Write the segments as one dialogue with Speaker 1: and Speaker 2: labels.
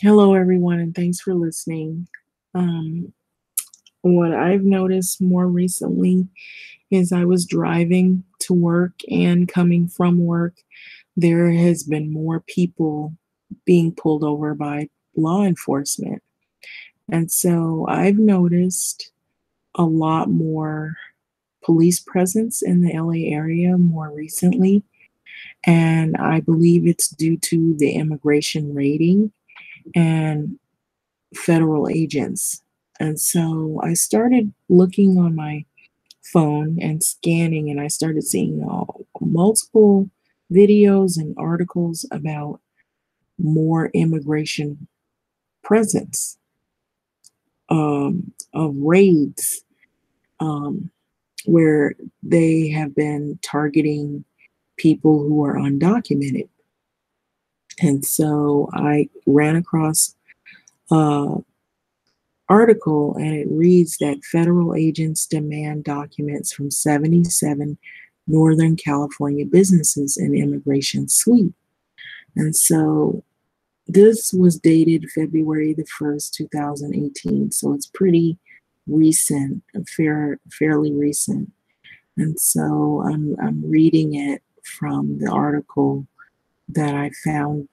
Speaker 1: Hello, everyone, and thanks for listening. Um, what I've noticed more recently is I was driving to work and coming from work. There has been more people being pulled over by law enforcement. And so I've noticed a lot more police presence in the LA area more recently. And I believe it's due to the immigration rating and federal agents. And so I started looking on my phone and scanning, and I started seeing multiple videos and articles about more immigration presence, of raids, um, where they have been targeting people who are undocumented. And so I ran across uh, article, and it reads that federal agents demand documents from 77 Northern California businesses in immigration sweep. And so this was dated February the 1st, 2018. So it's pretty recent, fairly recent. And so I'm reading it from the article that I found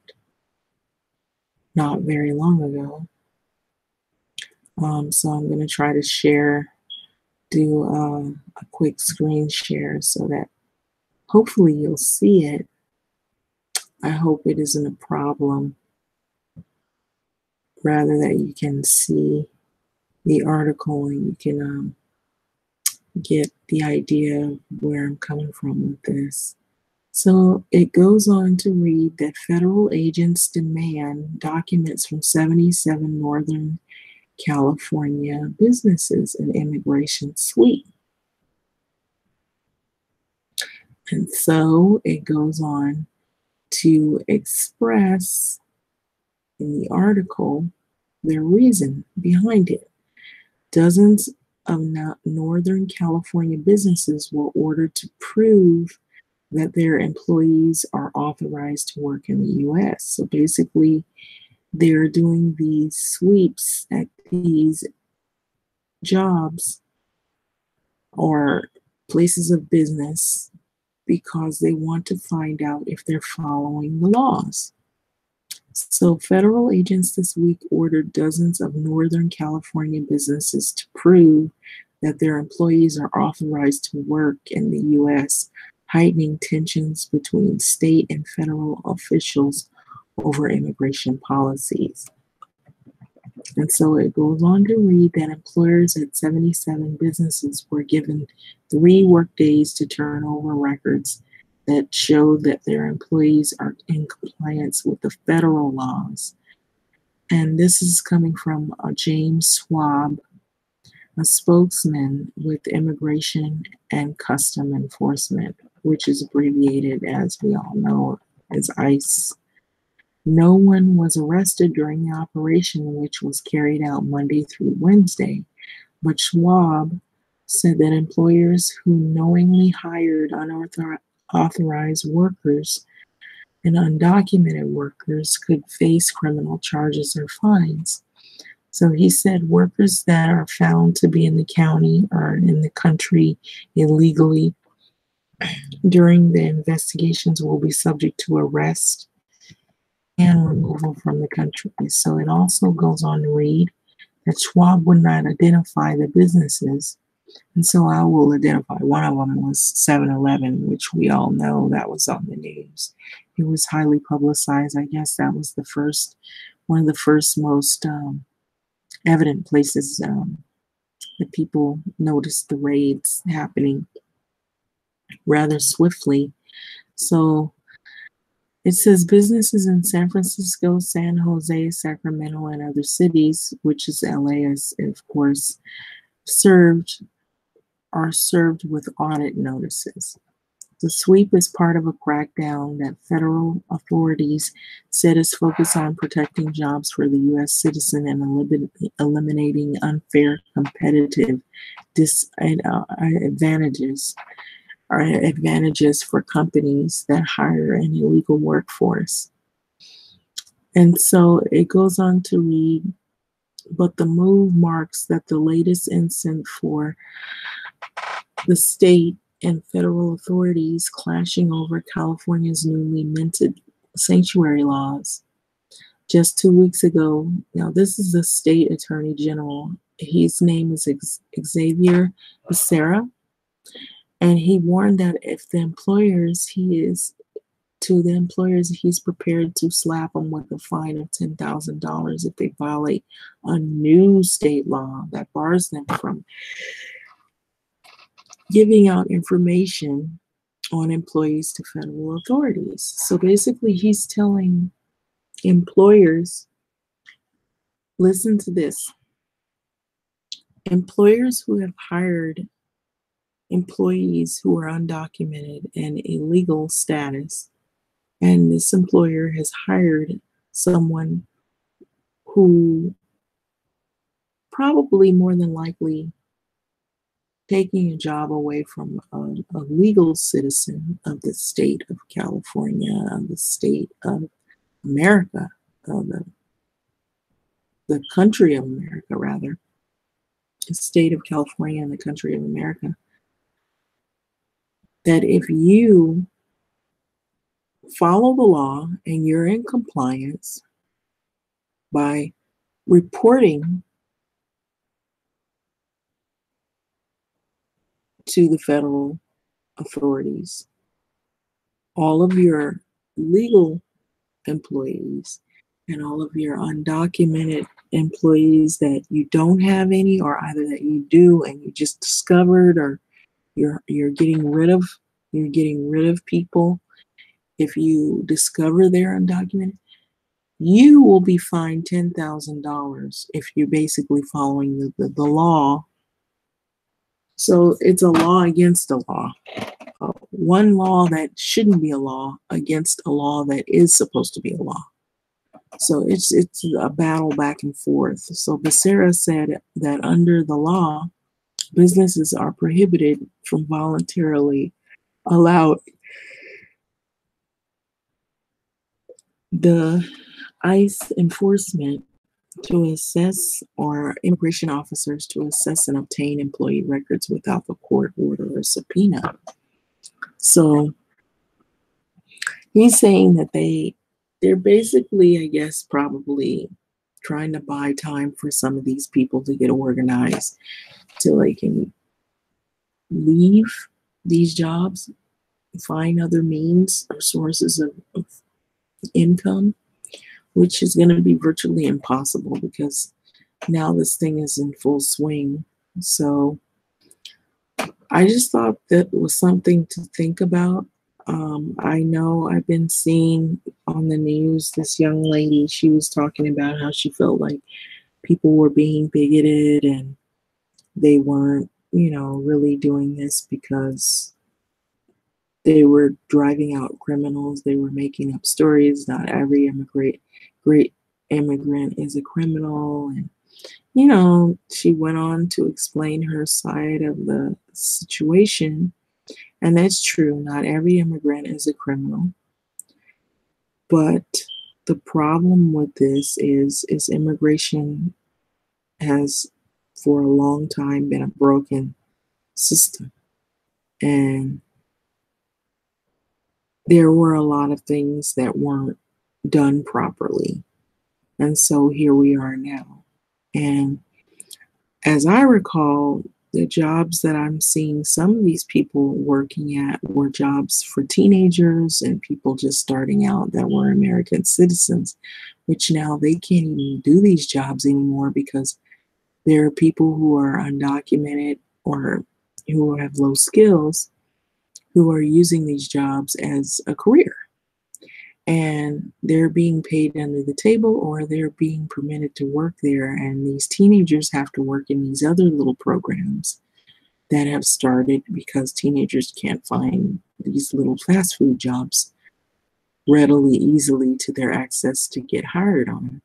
Speaker 1: not very long ago. So I'm going to try to do a quick screen share so that hopefully you'll see it. I hope it isn't a problem, rather that you can see the article and you can get the idea of where I'm coming from with this. So it goes on to read that federal agents demand documents from 77 Northern California businesses in immigration sweep. And so it goes on to express in the article their reason behind it. Dozens of Northern California businesses were ordered to prove that their employees are authorized to work in the US. So basically, they're doing these sweeps at these jobs or places of business because they want to find out if they're following the laws. So, federal agents this week ordered dozens of Northern California businesses to prove that their employees are authorized to work in the U.S., heightening tensions between state and federal officials over immigration policies. And so it goes on to read that employers at 77 businesses were given 3 work days to turn over records that show that their employees are in compliance with the federal laws. And this is coming from James Schwab, a spokesman with Immigration and Custom Enforcement, which is abbreviated, as we all know, as ICE. No one was arrested during the operation, which was carried out Monday through Wednesday, but Schwab said that employers who knowingly hired unauthorized workers and undocumented workers could face criminal charges or fines. So he said workers that are found to be in the county or in the country illegally during the investigations will be subject to arrest and removal from the country. So it also goes on to read that Schwab would not identify the businesses. And so I will identify. One of them was 7-Eleven, which we all know that was on the news. It was highly publicized. I guess that was one of the first most evident places that people noticed the raids happening rather swiftly. So it says businesses in San Francisco, San Jose, Sacramento, and other cities, which is LA, is of course are served with audit notices. The sweep is part of a crackdown that federal authorities said is focused on protecting jobs for the U.S. citizen and eliminating unfair competitive disadvantages or advantages for companies that hire an illegal workforce. And so it goes on to read, but the move marks that the latest incident for the state and federal authorities clashing over California's newly minted sanctuary laws. Just 2 weeks ago, now this is the state attorney general. His name is Xavier Becerra, and he warned that if the employers he is to the employers, he's prepared to slap them with a fine of $10,000 if they violate a new state law that bars them from giving out information on employees to federal authorities. So basically, he's telling employers, listen to this, employers who have hired employees who are undocumented and illegal status, and this employer has hired someone who probably more than likely taking a job away from a legal citizen of the state of California, of the state of America, of the country of America, rather, the state of California and the country of America, that if you follow the law and you're in compliance by reporting to the federal authorities all of your legal employees and all of your undocumented employees that you don't have any, or either that you do and you just discovered, or you're getting rid of people. If you discover they're undocumented, you will be fined $10,000 if you're basically following the law. So it's a law against a law. One law that shouldn't be a law against a law that is supposed to be a law. So it's a battle back and forth. So Becerra said that under the law, businesses are prohibited from voluntarily allowing the ICE enforcement to assess, or immigration officers to assess and obtain employee records without the court order or subpoena. So he's saying that they're basically, I guess, probably trying to buy time for some of these people to get organized till they can leave these jobs, find other means or sources of income, which is going to be virtually impossible because now this thing is in full swing. So I just thought that was something to think about. I know I've been seeing on the news this young lady, she was talking about how she felt like people were being bigoted and they weren't, really doing this because they were driving out criminals. They were making up stories. Not every great immigrant is a criminal. And, she went on to explain her side of the situation. And that's true. Not every immigrant is a criminal. But the problem with this is immigration has for a long time been a broken system. And there were a lot of things that weren't done properly. And so here we are now. And as I recall, the jobs that I'm seeing some of these people working at were jobs for teenagers and people just starting out that were American citizens, which now they can't even do these jobs anymore because there are people who are undocumented or who have low skills who are using these jobs as a career. And they're being paid under the table or they're being permitted to work there. And these teenagers have to work in these other little programs that have started because teenagers can't find these little fast food jobs readily, easily to their access to get hired on.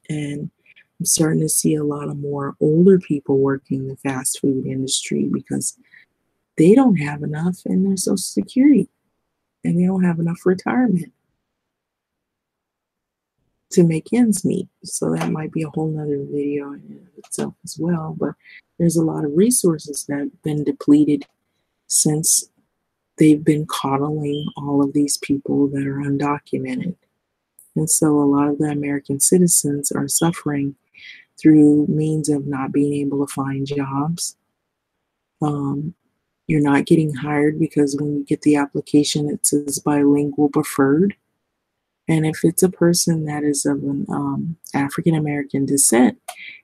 Speaker 1: And I'm starting to see a lot of more older people working in the fast food industry because they don't have enough in their Social Security and they don't have enough retirement. to make ends meet. So that might be a whole nother video in and of itself as well. But there's a lot of resources that have been depleted since they've been coddling all of these people that are undocumented. And so a lot of the American citizens are suffering through means of not being able to find jobs. Um, you're not getting hired because when you get the application, it says bilingual preferred. And if it's a person that is of an African American descent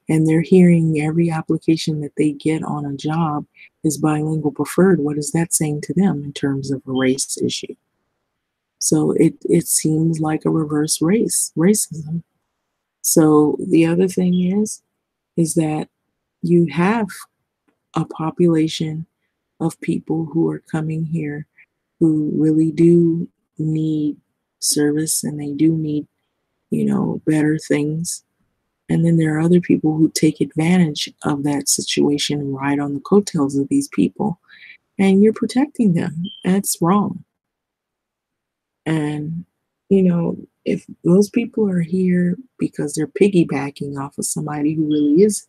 Speaker 1: and they're hearing every application that they get on a job is bilingual preferred, what is that saying to them in terms of a race issue? So it seems like a reverse racism. So the other thing is that you have a population of people who are coming here who really do need service and they do need, better things. And then there are other people who take advantage of that situation and ride on the coattails of these people. And you're protecting them. That's wrong. And, if those people are here because they're piggybacking off of somebody who really is,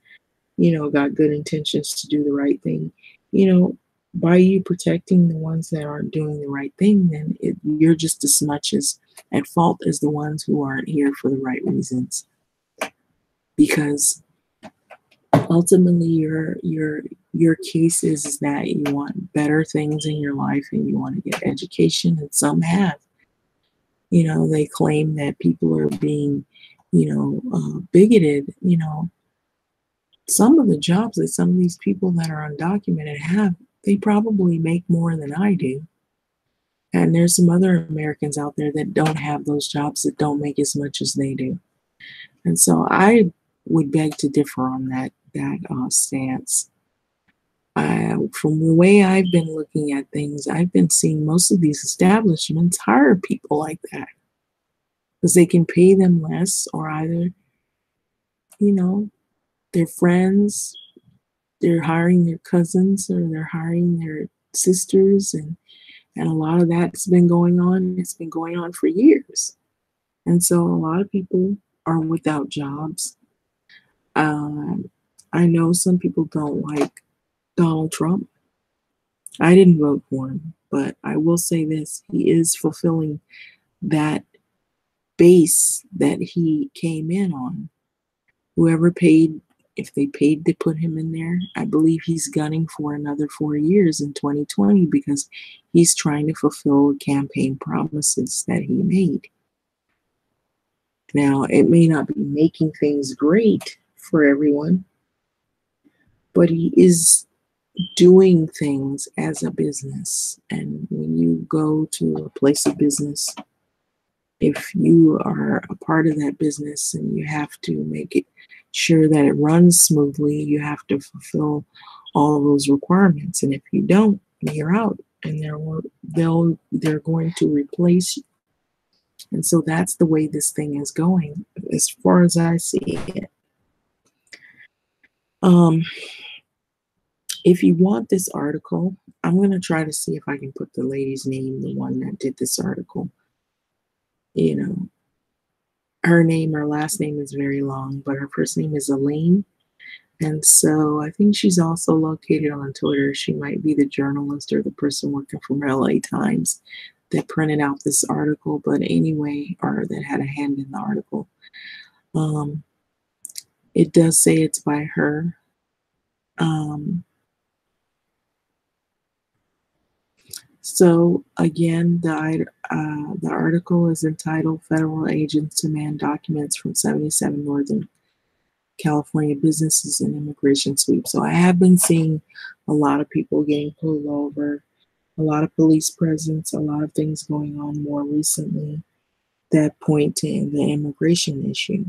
Speaker 1: got good intentions to do the right thing, you know, by you protecting the ones that aren't doing the right thing, then you're just as much as at fault as the ones who aren't here for the right reasons. Because ultimately your case is that you want better things in your life and you want to get education, and some have. They claim that people are being, bigoted. Some of the jobs that some of these people that are undocumented have, they probably make more than I do. And there's some other Americans out there that don't have those jobs, that don't make as much as they do. And so I would beg to differ on that stance. From the way I've been looking at things, I've been seeing most of these establishments hire people like that because they can pay them less, or either, you know, their friends, they're hiring their cousins or they're hiring their sisters, and a lot of that's been going on. It's been going on for years. And so a lot of people are without jobs. Um, I know some people don't like Donald Trump. I didn't vote for him, but I will say this: he is fulfilling that base that he came in on. Whoever paid, if they paid to put him in there, I believe he's gunning for another 4 years in 2020 because he's trying to fulfill campaign promises that he made. Now, it may not be making things great for everyone, but he is doing things as a business. And when you go to a place of business, if you are a part of that business and you have to make it sure that it runs smoothly, you have to fulfill all of those requirements. And if you don't, you're out, and they're going to replace you. And so that's the way this thing is going, as far as I see it. If you want this article, I'm going to try to see if I can put the lady's name, the one that did this article. Her last name is very long, but her first name is Elaine. And so I think she's also located on Twitter. She might be the journalist or the person working from LA Times that printed out this article, but anyway, or that had a hand in the article. It does say it's by her. So again, the article is entitled "Federal Agents Demand Documents from 77 Northern California Businesses in Immigration Sweep." So I have been seeing a lot of people getting pulled over, a lot of police presence, a lot of things going on more recently that point to the immigration issue.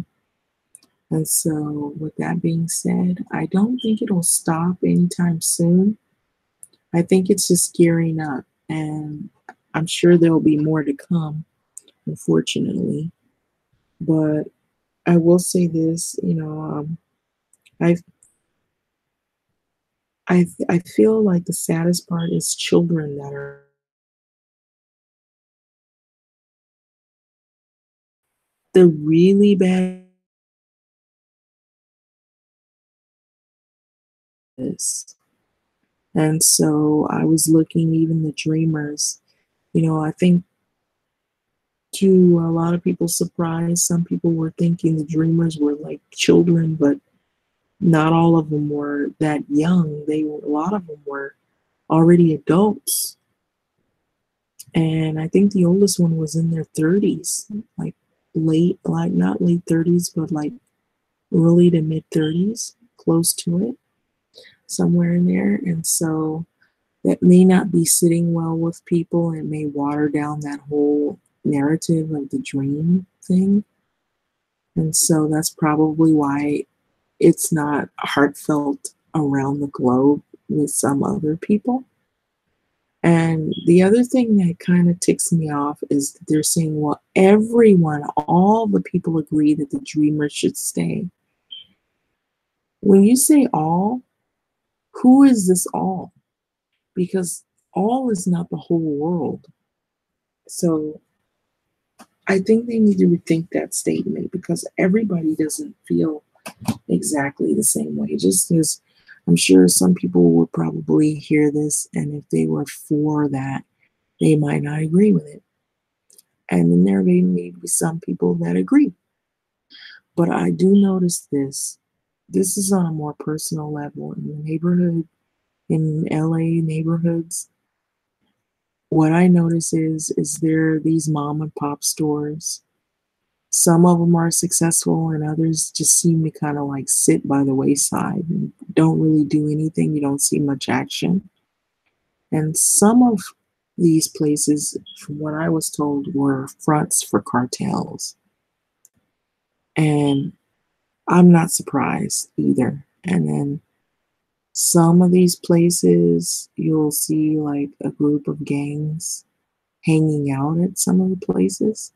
Speaker 1: And so with that being said, I don't think it'll stop anytime soon. I think it's just gearing up, and I'm sure there'll be more to come, unfortunately. But I will say this, I I feel like the saddest part is children that are the really bad is. And so I was looking, even the dreamers, I think to a lot of people's surprise, some people were thinking the dreamers were like children, but not all of them were that young. A lot of them were already adults. And I think the oldest one was in their 30s, like like not late 30s, but like early to mid 30s, close to it, somewhere in there. And so that may not be sitting well with people and may water down that whole narrative of the dream thing. And so that's probably why it's not heartfelt around the globe with some other people. And the other thing that kind of ticks me off is that they're saying, well, everyone, all the people agree that the dreamer should stay. When you say all, who is this all? Because all is not the whole world. So I think they need to rethink that statement because everybody doesn't feel exactly the same way. Just as I'm sure some people would probably hear this, and if they were for that, they might not agree with it. And then there may be some people that agree. But I do notice this. This is on a more personal level in the neighborhood, in LA neighborhoods. What I notice is there are these mom and pop stores. Some of them are successful and others just seem to kind of like sit by the wayside and don't really do anything. You don't see much action. And some of these places, from what I was told, were fronts for cartels. And I'm not surprised either. And then some of these places, you'll see like a group of gangs hanging out at some of the places.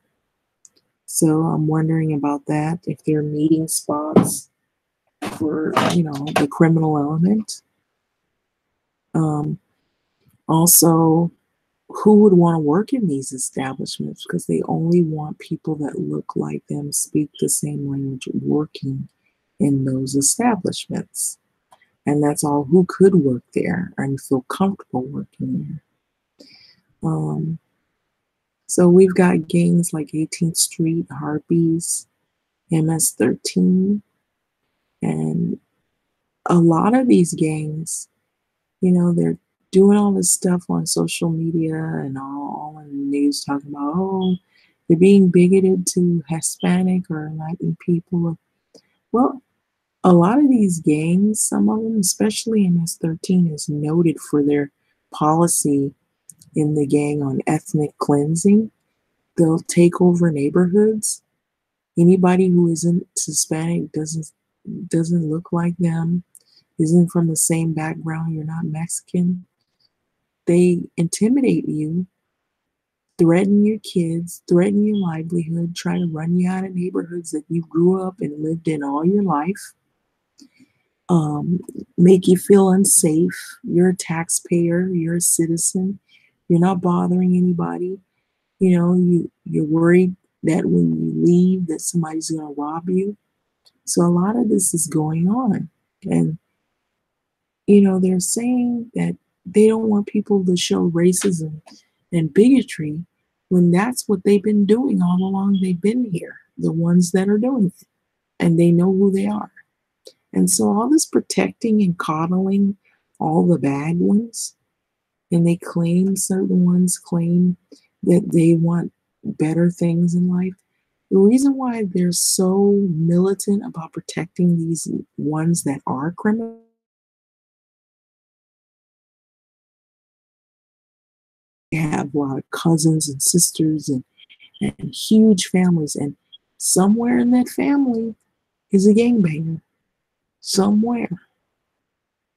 Speaker 1: So I'm wondering about that, if they're meeting spots for, the criminal element. Um, Also, who would want to work in these establishments because they only want people that look like them, speak the same language, working in those establishments. And that's all who could work there and feel comfortable working there. So we've got gangs like 18th Street, Harpies, MS-13, and a lot of these gangs, they're doing all this stuff on social media and all in the news talking about, oh, they're being bigoted to Hispanic or Latin people. Well, a lot of these gangs, some of them, especially MS-13, is noted for their policy in the gang on ethnic cleansing. They'll take over neighborhoods. Anybody who isn't Hispanic doesn't look like them, isn't from the same background, you're not Mexican. They intimidate you, threaten your kids, threaten your livelihood, try to run you out of neighborhoods that you grew up and lived in all your life, um, make you feel unsafe. You're a taxpayer, you're a citizen, you're not bothering anybody. You're worried that when you leave that somebody's going to rob you. So a lot of this is going on. And they're saying that they don't want people to show racism and bigotry when that's what they've been doing all along. They've been here, the ones that are doing it, and they know who they are. And so all this protecting and coddling all the bad ones, and certain ones claim that they want better things in life. The reason why they're so militant about protecting these ones that are criminals, they have a lot of cousins and sisters and huge families, and somewhere in that family is a gangbanger. Somewhere.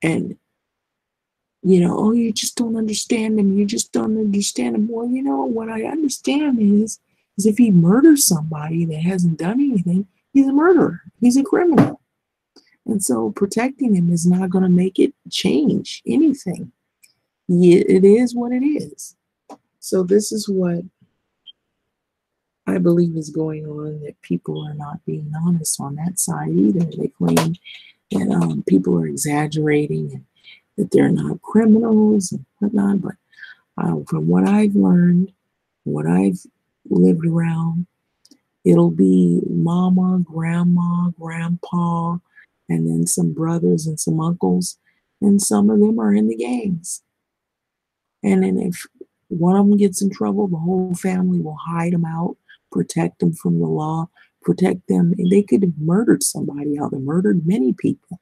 Speaker 1: And oh, you just don't understand him. You just don't understand him. Well, what I understand is if he murders somebody that hasn't done anything, he's a murderer. He's a criminal. And so protecting him is not going to make it change anything. It is what it is. So this is what I believe is going on, that people are not being honest on that side either. They claim that people are exaggerating and that they're not criminals and whatnot. But from what I've learned, what I've lived around, it'll be mama, grandma, grandpa, and then some brothers and some uncles, and some of them are in the gangs. And then if one of them gets in trouble, the whole family will hide them out, protect them from the law, protect them. And they could have murdered somebody out there, murdered many people.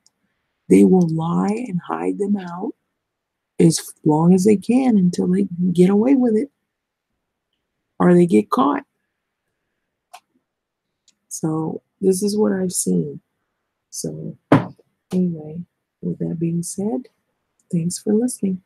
Speaker 1: They will lie and hide them out as long as they can until they get away with it or they get caught. So this is what I've seen. So anyway, with that being said, thanks for listening.